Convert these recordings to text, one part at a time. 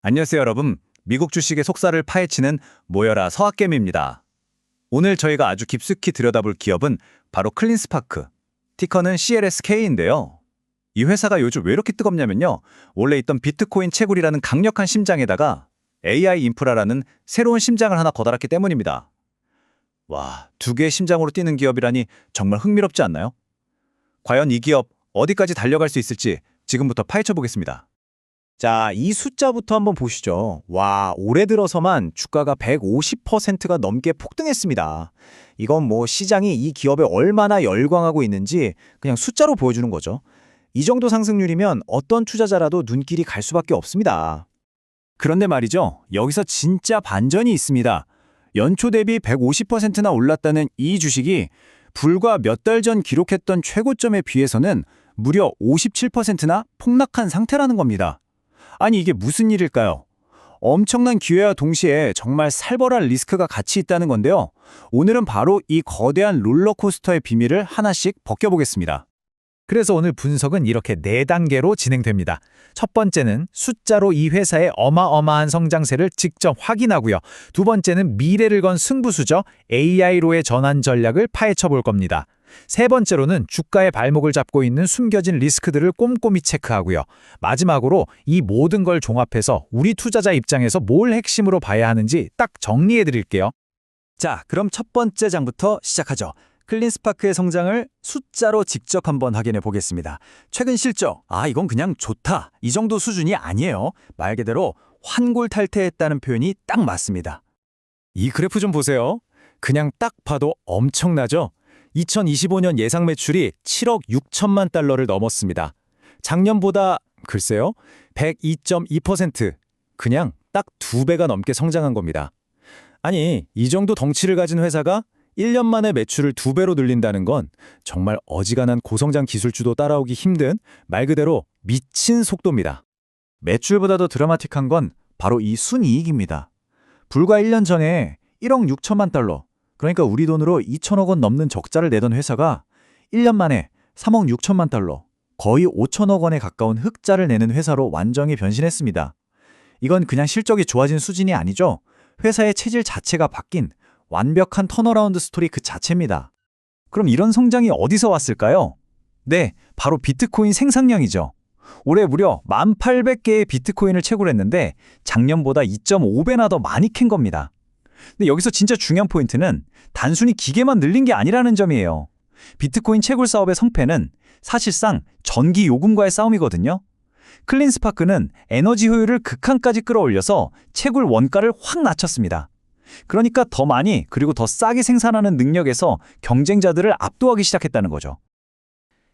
안녕하세요, 여러분. 미국 주식의 속살을 파헤치는 모여라 서학개미입니다. 오늘 저희가 아주 깊숙이 들여다볼 기업은 바로 클린스파크, 티커는 CLSK인데요. 이 회사가 요즘 왜 이렇게 뜨겁냐면요. 원래 있던 비트코인 채굴이라는 강력한 심장에다가 AI 인프라라는 새로운 심장을 하나 거달았기 때문입니다. 와, 두 개의 심장으로 뛰는 기업이라니 정말 흥미롭지 않나요? 과연 이 기업 어디까지 달려갈 수 있을지 지금부터 파헤쳐 보겠습니다. 자, 이 숫자부터 한번 보시죠. 와, 올해 들어서만 주가가 150%가 넘게 폭등했습니다. 이건 뭐 시장이 이 기업에 얼마나 열광하고 있는지 그냥 숫자로 보여주는 거죠. 이 정도 상승률이면 어떤 투자자라도 눈길이 갈 수밖에 없습니다. 그런데 말이죠. 여기서 진짜 반전이 있습니다. 연초 대비 150%나 올랐다는 이 주식이 불과 몇 달 전 기록했던 최고점에 비해서는 무려 57%나 폭락한 상태라는 겁니다. 아니 이게 무슨 일일까요? 엄청난 기회와 동시에 정말 살벌한 리스크가 같이 있다는 건데요. 오늘은 바로 이 거대한 롤러코스터의 비밀을 하나씩 벗겨보겠습니다. 그래서 오늘 분석은 이렇게 4단계로 진행됩니다. 첫 번째는 숫자로 이 회사의 어마어마한 성장세를 직접 확인하고요. 두 번째는 미래를 건 승부수죠. AI로의 전환 전략을 파헤쳐 볼 겁니다. 세 번째로는 주가의 발목을 잡고 있는 숨겨진 리스크들을 꼼꼼히 체크하고요. 마지막으로 이 모든 걸 종합해서 우리 투자자 입장에서 뭘 핵심으로 봐야 하는지 딱 정리해 드릴게요. 자, 그럼 첫 번째 장부터 시작하죠. 클린스파크의 성장을 숫자로 직접 한번 확인해 보겠습니다. 최근 실적, 이건 그냥 좋다. 이 정도 수준이 아니에요. 말 그대로 환골탈태했다는 표현이 딱 맞습니다. 이 그래프 좀 보세요. 그냥 딱 봐도 엄청나죠? 2025년 예상 매출이 7억 6천만 달러를 넘었습니다. 작년보다 글쎄요, 102.2%, 그냥 딱 2배가 넘게 성장한 겁니다. 아니, 이 정도 덩치를 가진 회사가 1년 만에 매출을 2배로 늘린다는 건 정말 어지간한 고성장 기술주도 따라오기 힘든 말 그대로 미친 속도입니다. 매출보다 더 드라마틱한 건 바로 이 순이익입니다. 불과 1년 전에 1억 6천만 달러, 그러니까 우리 돈으로 2천억 원 넘는 적자를 내던 회사가 1년 만에 3억 6천만 달러, 거의 5천억 원에 가까운 흑자를 내는 회사로 완전히 변신했습니다. 이건 그냥 실적이 좋아진 수준이 아니죠. 회사의 체질 자체가 바뀐 완벽한 턴어라운드 스토리 그 자체입니다. 그럼 이런 성장이 어디서 왔을까요? 네, 바로 비트코인 생산량이죠. 올해 무려 1,800개의 비트코인을 채굴했는데 작년보다 2.5배나 더 많이 캔 겁니다. 근데 여기서 진짜 중요한 포인트는 단순히 기계만 늘린 게 아니라는 점이에요. 비트코인 채굴 사업의 성패는 사실상 전기 요금과의 싸움이거든요. 클린스파크는 에너지 효율을 극한까지 끌어올려서 채굴 원가를 확 낮췄습니다. 그러니까 더 많이 그리고 더 싸게 생산하는 능력에서 경쟁자들을 압도하기 시작했다는 거죠.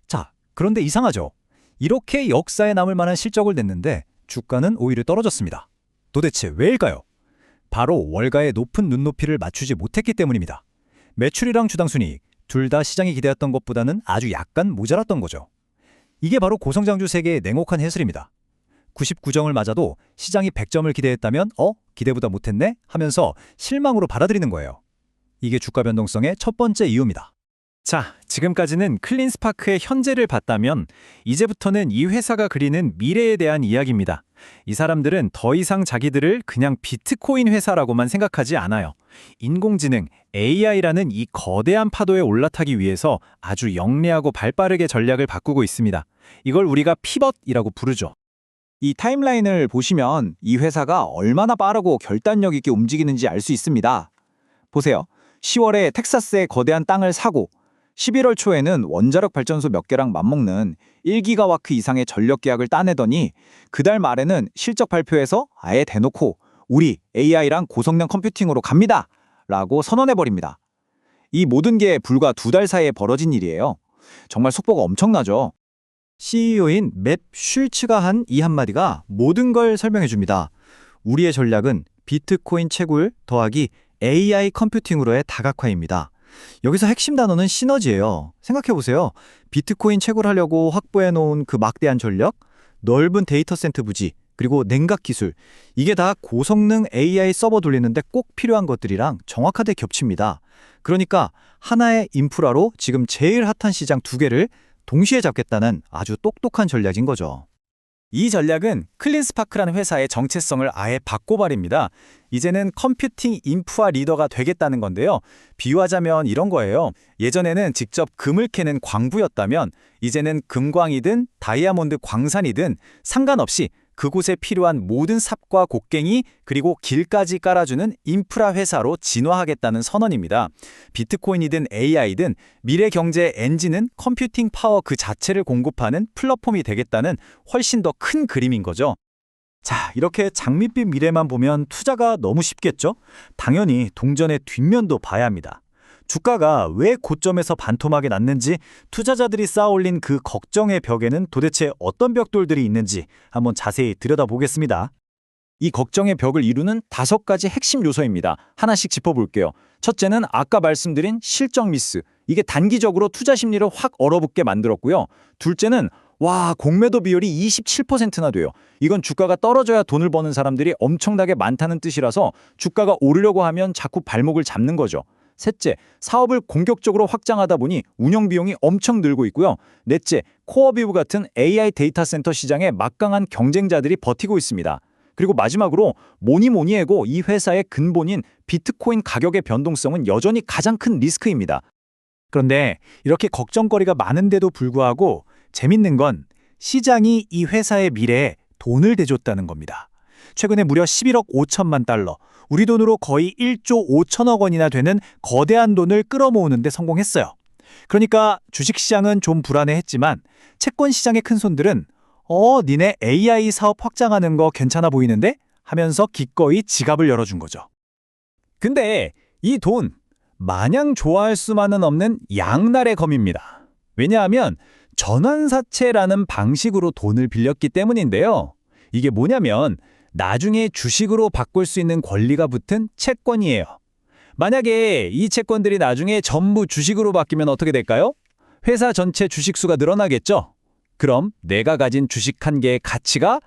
자, 그런데 이상하죠. 이렇게 역사에 남을 만한 실적을 냈는데 주가는 오히려 떨어졌습니다. 도대체 왜일까요? 바로 월가의 높은 눈높이를 맞추지 못했기 때문입니다. 매출이랑 주당순이익 둘 다 시장이 기대했던 것보다는 아주 약간 모자랐던 거죠. 이게 바로 고성장주 세계의 냉혹한 해설입니다. 99점을 맞아도 시장이 100점을 기대했다면 기대보다 못했네? 하면서 실망으로 받아들이는 거예요. 이게 주가 변동성의 첫 번째 이유입니다. 자, 지금까지는 클린스파크의 현재를 봤다면 이제부터는 이 회사가 그리는 미래에 대한 이야기입니다. 이 사람들은 더 이상 자기들을 그냥 비트코인 회사라고만 생각하지 않아요. 인공지능, AI라는 이 거대한 파도에 올라타기 위해서 아주 영리하고 발빠르게 전략을 바꾸고 있습니다. 이걸 우리가 피벗이라고 부르죠. 이 타임라인을 보시면 이 회사가 얼마나 빠르고 결단력 있게 움직이는지 알 수 있습니다. 보세요. 10월에 텍사스의 거대한 땅을 사고 11월 초에는 원자력 발전소 몇 개랑 맞먹는 1기가와트 이상의 전력 계약을 따내더니 그달 말에는 실적 발표에서 아예 대놓고 우리 AI랑 고성능 컴퓨팅으로 갑니다! 라고 선언해버립니다. 이 모든 게 불과 2달 사이에 벌어진 일이에요. 정말 속보가 엄청나죠. CEO인 맵 슐츠가 한 이 한마디가 모든 걸 설명해줍니다. 우리의 전략은 비트코인 채굴 더하기 AI 컴퓨팅으로의 다각화입니다. 여기서 핵심 단어는 시너지예요. 생각해보세요. 비트코인 채굴하려고 확보해놓은 그 막대한 전력, 넓은 데이터 센터 부지, 그리고 냉각 기술, 이게 다 고성능 AI 서버 돌리는데 꼭 필요한 것들이랑 정확하게 겹칩니다. 그러니까 하나의 인프라로 지금 제일 핫한 시장 2개를 동시에 잡겠다는 아주 똑똑한 전략인 거죠. 이 전략은 클린스파크라는 회사의 정체성을 아예 바꿔버립니다. 이제는 컴퓨팅 인프라 리더가 되겠다는 건데요. 비유하자면 이런 거예요. 예전에는 직접 금을 캐는 광부였다면 이제는 금광이든 다이아몬드 광산이든 상관없이 그곳에 필요한 모든 삽과 곡괭이 그리고 길까지 깔아주는 인프라 회사로 진화하겠다는 선언입니다. 비트코인이든 AI든 미래 경제의 엔진은 컴퓨팅 파워 그 자체를 공급하는 플랫폼이 되겠다는 훨씬 더 큰 그림인 거죠. 자, 이렇게 장밋빛 미래만 보면 투자가 너무 쉽겠죠? 당연히 동전의 뒷면도 봐야 합니다. 주가가 왜 고점에서 반토막이 났는지, 투자자들이 쌓아올린 그 걱정의 벽에는 도대체 어떤 벽돌들이 있는지 한번 자세히 들여다보겠습니다. 이 걱정의 벽을 이루는 5가지 핵심 요소입니다. 하나씩 짚어볼게요. 첫째는 아까 말씀드린 실적 미스. 이게 단기적으로 투자 심리를 확 얼어붙게 만들었고요. 둘째는 공매도 비율이 27%나 돼요. 이건 주가가 떨어져야 돈을 버는 사람들이 엄청나게 많다는 뜻이라서 주가가 오르려고 하면 자꾸 발목을 잡는 거죠. 셋째, 사업을 공격적으로 확장하다 보니 운영 비용이 엄청 늘고 있고요. 넷째, 코어비브 같은 AI 데이터 센터 시장에 막강한 경쟁자들이 버티고 있습니다. 그리고 마지막으로 뭐니 해고 이 회사의 근본인 비트코인 가격의 변동성은 여전히 가장 큰 리스크입니다. 그런데 이렇게 걱정거리가 많은데도 불구하고 재밌는 건 시장이 이 회사의 미래에 돈을 대줬다는 겁니다. 최근에 무려 11억 5천만 달러, 우리 돈으로 거의 1조 5천억 원이나 되는 거대한 돈을 끌어모으는 데 성공했어요. 그러니까 주식시장은 좀 불안해했지만 채권 시장의 큰손들은 니네 AI 사업 확장하는 거 괜찮아 보이는데? 하면서 기꺼이 지갑을 열어준 거죠. 근데 이 돈, 마냥 좋아할 수만은 없는 양날의 검입니다. 왜냐하면 전환사채라는 방식으로 돈을 빌렸기 때문인데요. 이게 뭐냐면 나중에 주식으로 바꿀 수 있는 권리가 붙은 채권이에요. 만약에 이 채권들이 나중에 전부 주식으로 바뀌면 어떻게 될까요? 회사 전체 주식수가 늘어나겠죠? 그럼 내가 가진 주식 한 개의 가치가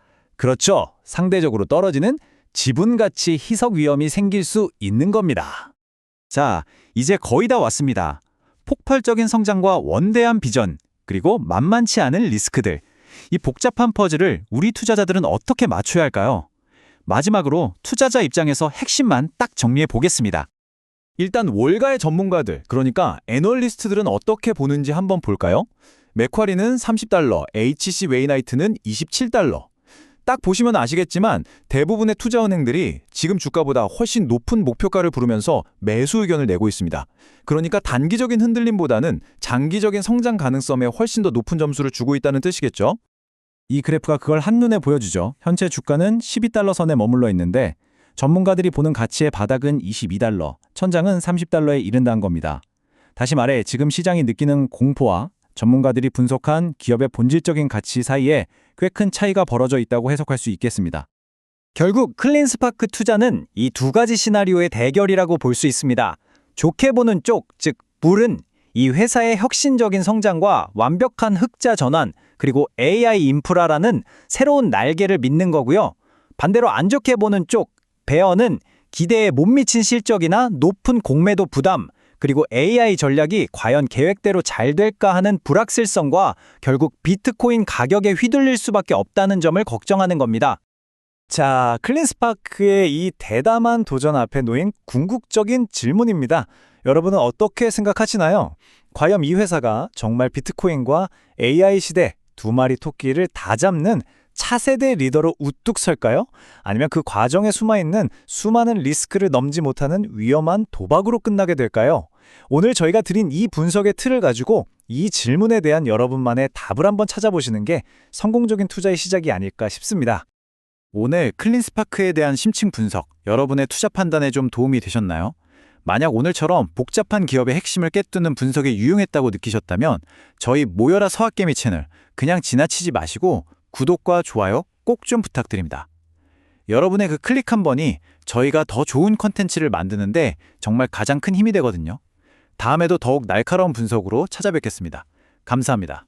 상대적으로 떨어지는 지분가치 희석 위험이 생길 수 있는 겁니다. 자, 이제 거의 다 왔습니다. 폭발적인 성장과 원대한 비전, 그리고 만만치 않은 리스크들. 이 복잡한 퍼즐을 우리 투자자들은 어떻게 맞춰야 할까요? 마지막으로 투자자 입장에서 핵심만 딱 정리해 보겠습니다. 일단 월가의 전문가들, 그러니까 애널리스트들은 어떻게 보는지 한번 볼까요? 맥쿼리는 $30, HC 웨이나이트는 $27. 딱 보시면 아시겠지만 대부분의 투자은행들이 지금 주가보다 훨씬 높은 목표가를 부르면서 매수 의견을 내고 있습니다. 그러니까 단기적인 흔들림보다는 장기적인 성장 가능성에 훨씬 더 높은 점수를 주고 있다는 뜻이겠죠? 이 그래프가 그걸 한눈에 보여주죠. 현재 주가는 $12 선에 머물러 있는데 전문가들이 보는 가치의 바닥은 $22, 천장은 $30에 이른다는 겁니다. 다시 말해 지금 시장이 느끼는 공포와 전문가들이 분석한 기업의 본질적인 가치 사이에 꽤 큰 차이가 벌어져 있다고 해석할 수 있겠습니다. 결국 클린스파크 투자는 이 2가지 시나리오의 대결이라고 볼 수 있습니다. 좋게 보는 쪽, 즉 불은 이 회사의 혁신적인 성장과 완벽한 흑자 전환, 그리고 AI 인프라라는 새로운 날개를 믿는 거고요. 반대로 안 좋게 보는 쪽, 베어는 기대에 못 미친 실적이나 높은 공매도 부담, 그리고 AI 전략이 과연 계획대로 잘 될까 하는 불확실성과 결국 비트코인 가격에 휘둘릴 수밖에 없다는 점을 걱정하는 겁니다. 자, 클린스파크의 이 대담한 도전 앞에 놓인 궁극적인 질문입니다. 여러분은 어떻게 생각하시나요? 과연 이 회사가 정말 비트코인과 AI 시대 2마리 토끼를 다 잡는 차세대 리더로 우뚝 설까요? 아니면 그 과정에 숨어있는 수많은 리스크를 넘지 못하는 위험한 도박으로 끝나게 될까요? 오늘 저희가 드린 이 분석의 틀을 가지고 이 질문에 대한 여러분만의 답을 한번 찾아보시는 게 성공적인 투자의 시작이 아닐까 싶습니다. 오늘 클린스파크에 대한 심층 분석, 여러분의 투자 판단에 좀 도움이 되셨나요? 만약 오늘처럼 복잡한 기업의 핵심을 깨뜨는 분석이 유용했다고 느끼셨다면 저희 모여라 서학개미 채널 그냥 지나치지 마시고 구독과 좋아요 꼭 좀 부탁드립니다. 여러분의 그 클릭 한 번이 저희가 더 좋은 컨텐츠를 만드는데 정말 가장 큰 힘이 되거든요. 다음에도 더욱 날카로운 분석으로 찾아뵙겠습니다. 감사합니다.